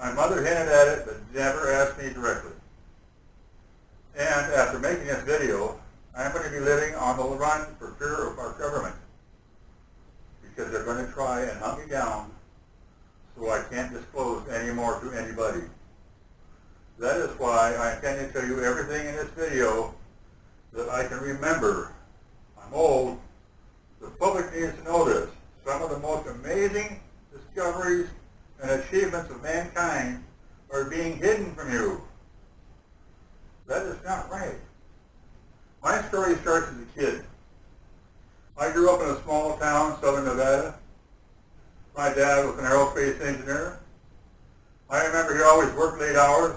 My mother hinted at it, but never asked me directly. And after making this video, I'm going to be living on the run for fear of our government, because they're going to try and hunt me down so I can't disclose anymore to anybody. That is why I intend to tell you everything in this video that I can remember. I'm old. The public needs to know this. Some of the most amazing discoveries and achievements of mankind are being hidden from you. That is not right. My story starts as a kid. I grew up in a small town, southern Nevada. My dad was an aerospace engineer. I remember he always worked late hours.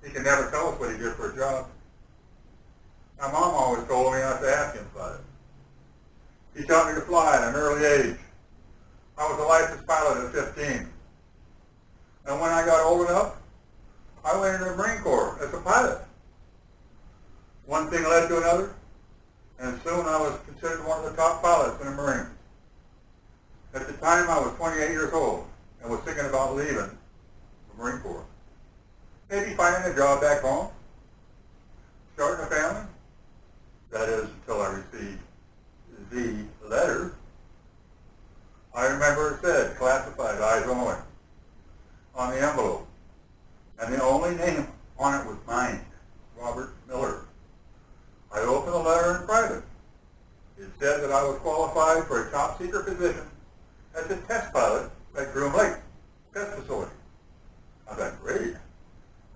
He could never tell us what he did for a job. My mom always told me not to ask him about it. He taught me to fly at an early age. I was a licensed pilot at 15. And when I got old enough, I went into the Marine Corps as a pilot. One thing led to another, and soon I was considered one of the top pilots in the Marines. At the time, I was 28 years old and was thinking about leaving the Marine Corps. Maybe finding a job back home, starting a family. That is, until I received the letter. I remember it said, classified, eyes only, on the envelope. And the only name on it was mine, Robert Miller. I opened the letter in private. It said that I was qualified for a top secret position as a test pilot at Groom Lake test facility. I thought, great.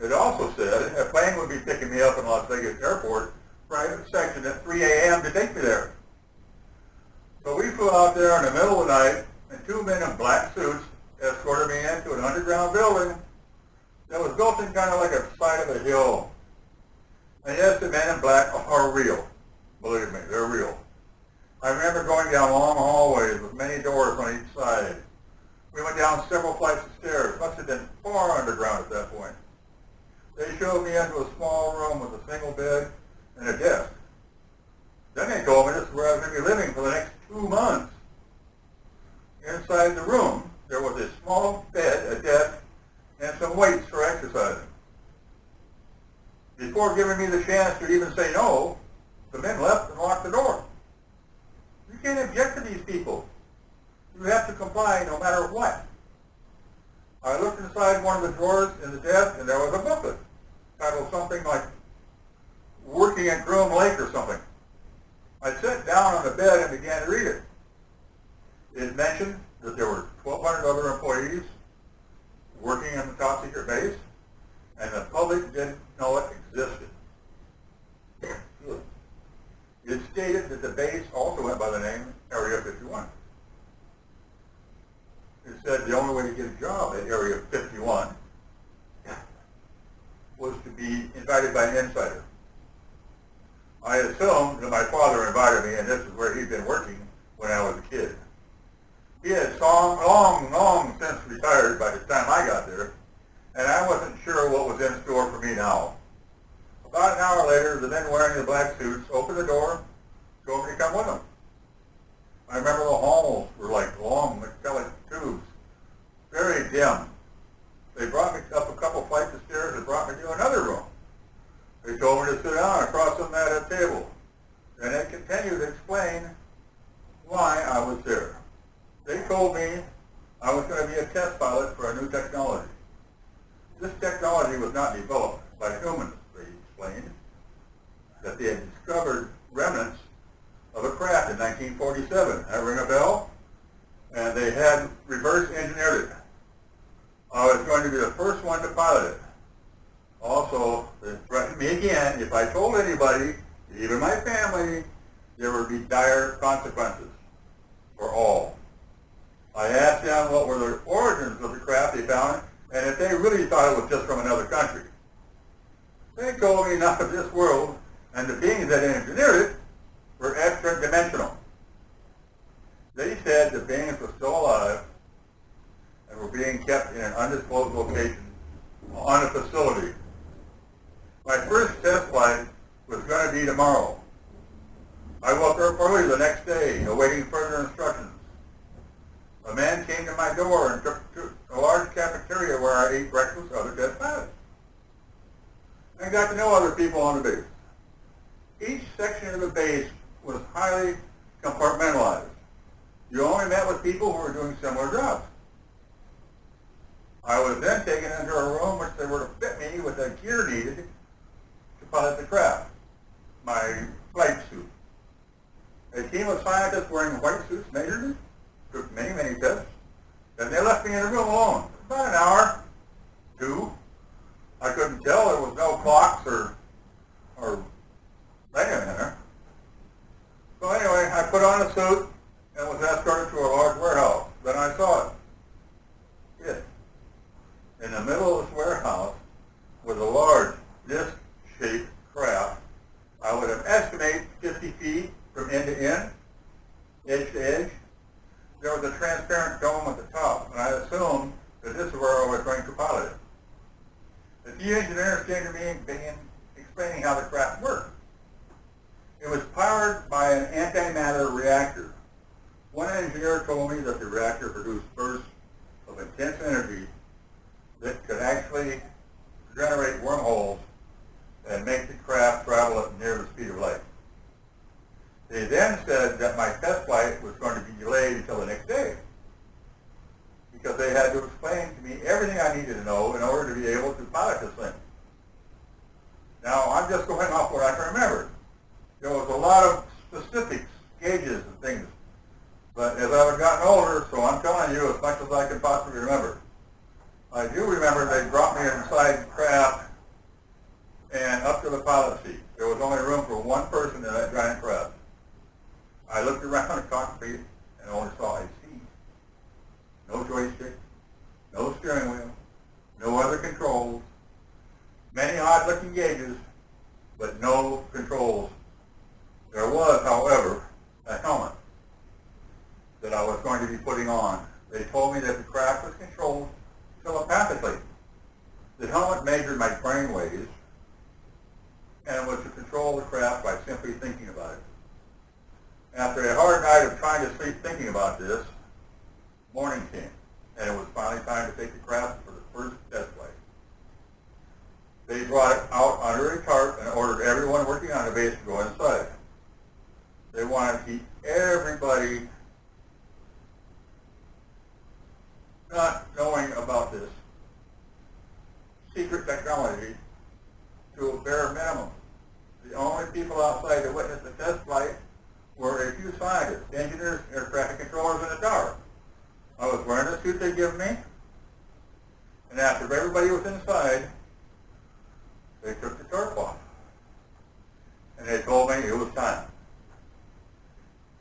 It also said a plane would be picking me up in Las Vegas Airport, private section at 3 a.m. to take me there. So we flew out there in the middle of the night, and two men in black suits escorted me into an underground building that was built in kind of like a side of a hill. And yes, the men in black are real. Believe me, they're real. I remember going down long hallways with many doors on each side. We went down several flights of stairs. Must have been far underground at that point. They showed me into a small room with a single bed and a desk. Then they told me this is where I was going to be living for the next 2 months. Inside the room, there was a small bed, a desk, and some weights for exercising. Before giving me the chance to even say no, the men left and locked the door. You can't object to these people. You have to comply no matter what. I looked inside one of the drawers in the desk, and there was a booklet titled something like Working at Groom Lake or something. I sat down on the bed and began to read it. It mentioned that there were 1,200 other employees working in the top secret base, and the public didn't know it existed. It stated that the base also went by the name Area 51. It said the only way to get a job at Area 51 was to be invited by an insider. I assumed that my father invited me, and this is where he'd been working when I was a kid. He had long since retired by the time I got there, and I wasn't sure what was in store for me now. About an hour later, the men wearing the black suits opened the door, told me to come with them. I remember the halls were like long metallic tubes, very dim. They brought me up a couple flights of stairs and brought me to another room. They told me to sit down across from that table. And they continued to explain why I was there. They told me I was going to be a test pilot for a new technology. This technology was not developed by humans, they explained, that they had discovered remnants of a craft in 1947. That ring a bell? And they had reverse engineered it. I was going to be the first one to pilot it. Also, they threatened me again, if I told anybody, even my family, there would be dire consequences for all. I asked them what were the origins of the craft they found, and if they really thought it was just from another country. They told me not of this world, and the beings that engineered it were extra-dimensional. They said the beings were still alive and were being kept in an undisclosed location on a facility. My first test flight was going to be tomorrow. I woke up early the next day, awaiting further instructions. A man came to my door and took a large cafeteria where I ate breakfast with other dead pilots. And got to know other people on the base. Each section of the base was highly compartmentalized. You only met with people who were doing similar jobs. I was then taken into a room which they were to fit me with the gear needed to pilot the craft, my flight suit. A team of scientists wearing white suits measured me, took many, many tests, and they left me in the room alone for about an hour, 2. I couldn't tell. There was no clocks or anything in there. So anyway, I put on a suit and was escorted to a large warehouse. Then I saw it. In the middle of this warehouse was a large disc-shaped craft. I would have estimated 50 feet from end to end, edge to edge. There was a transparent dome at the top, and I assumed that this is where I was going to pilot it. The few engineers came to me and began explaining how the craft worked. It was powered by an antimatter reactor. One engineer told me that the reactor produced bursts of intense energy that could actually generate wormholes and make the craft travel at near the speed of light. They then said that my test flight was going to be delayed until the next day because they had to explain to me everything I needed to know in order to be able to pilot this thing. Now, I'm just going off what I can remember. There was a lot of specifics, gauges and things, but as I've gotten older, so I'm telling you as much as I can possibly remember. I do remember they brought me inside the craft and up to the pilot seat. There was only room for one person in that giant craft. I looked around the cockpit and only saw a seat. No joystick, no steering wheel, no other controls, many odd-looking gauges, but no controls. There was, however, a helmet that I was going to be putting on. They told me that the craft was controlled telepathically. The helmet measured my brain waves and was to control the craft by simply thinking about it. After a hard night of trying to sleep thinking about this, morning came, and it was finally time to take the craft for the first test flight. They brought it out under a tarp and ordered everyone working on the base to go inside. They wanted to keep everybody not knowing about this secret technology to a bare minimum. The only people outside to witness the test flight were a few scientists, engineers, air traffic controllers in the tower. I was wearing the suit they'd given me, and after everybody was inside, they took the tarp off. And they told me it was time.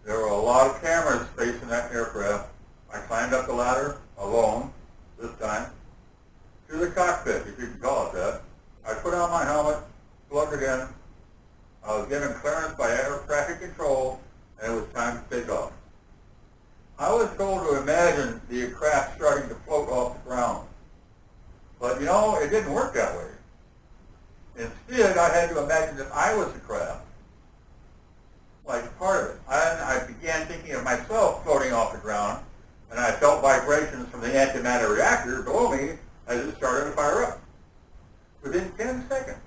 There were a lot of cameras facing that aircraft. I climbed up the ladder alone, this time, to the cockpit, if you can call it that. I put on my helmet, plugged it in. I was given clearance by air traffic control, and it was time to take off. I was told to imagine the craft starting to float off the ground. But you know, it didn't work that way. Instead, I had to imagine that I was the craft, like part of it. I began thinking of myself floating off the ground, and I felt vibrations from the antimatter reactor below me as it started to fire up. Within 10 seconds,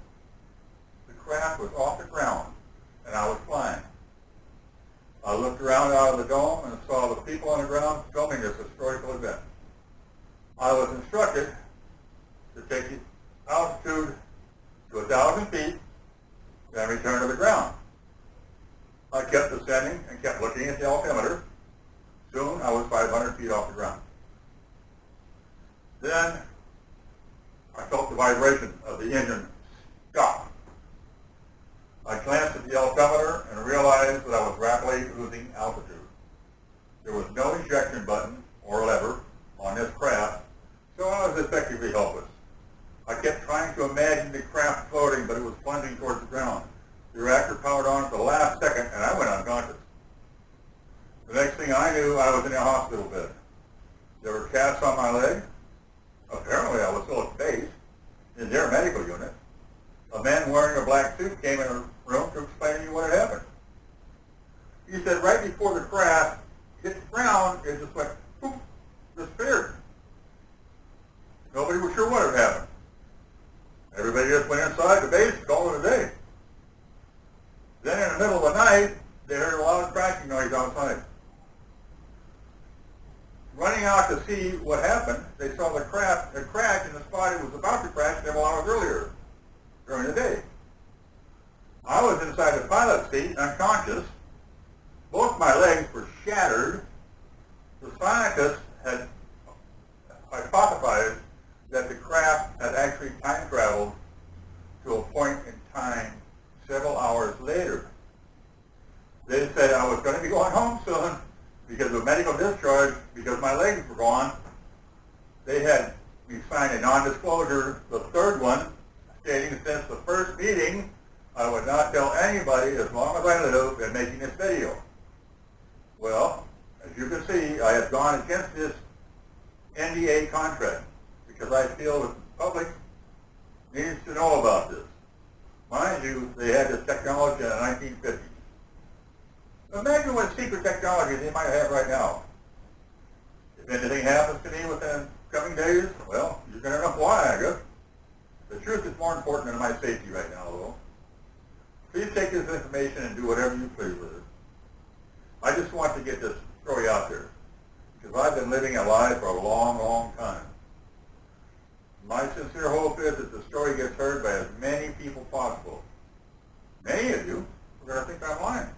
the craft was off the ground, and I was flying. I looked around out of the dome and saw the people on the ground filming this historical event. I was instructed to take the altitude to 1,000 feet, then return to the ground. I kept descending and kept looking at the altimeter. Soon I was 500 feet off the ground. Then I felt the vibration of the engine stop. I glanced at the altimeter and realized that I was rapidly losing altitude. There was no ejection button or lever on this craft, so I was effectively helpless. I kept trying to imagine the craft floating, but it was plunging towards the ground. The reactor powered on at the last second, and I went unconscious. The next thing I knew, I was in a hospital bed. There were casts on my leg. Apparently, I was still at base in their medical unit. A man wearing a black suit came in the room to explain to me what had happened. He said right before the craft hit the ground, it just went, poof, disappeared. Nobody was sure what had happened. Everybody just went inside the base and called it a day. Then in the middle of the night, they heard a loud crashing noise outside. Running out to see what happened, they saw the crash in the spot it was about to crash several hours earlier during the day. I was inside the pilot seat, unconscious. Both my legs were shattered. The scientists had hypothesized that the craft had actually time traveled to a point in time several hours later. They said I was going to be going home soon because of medical discharge, because my legs were gone. They had me sign a non-disclosure, the third one, stating since the first meeting, I would not tell anybody as long as I live in making this video. Well, as you can see, I have gone against this NDA contract because I feel that the public needs to know about this. Mind you, they had this technology in the 1950s. Imagine what secret technology they might have right now. If anything happens to me within coming days, well, you're going to know why, I guess. The truth is more important than my safety right now, though. Please take this information and do whatever you please with it. I just want to get this story out there because I've been living a lie for a long, long time. My sincere hope is that the story gets heard by as many people possible. Many of you are going to think I'm lying.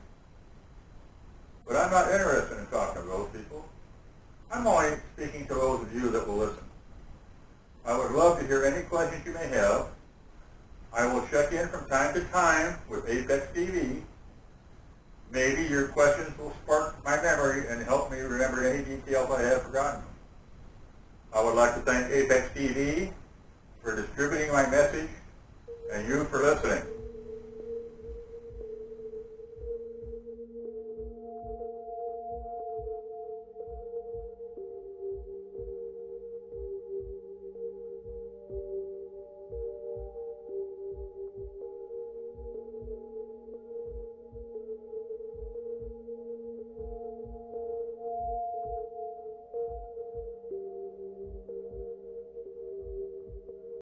But I'm not interested in talking to those people. I'm only speaking to those of you that will listen. I would love to hear any questions you may have. I will check in from time to time with Apex TV. Maybe your questions will spark my memory and help me remember any details I have forgotten. I would like to thank Apex TV for distributing my message and you for listening.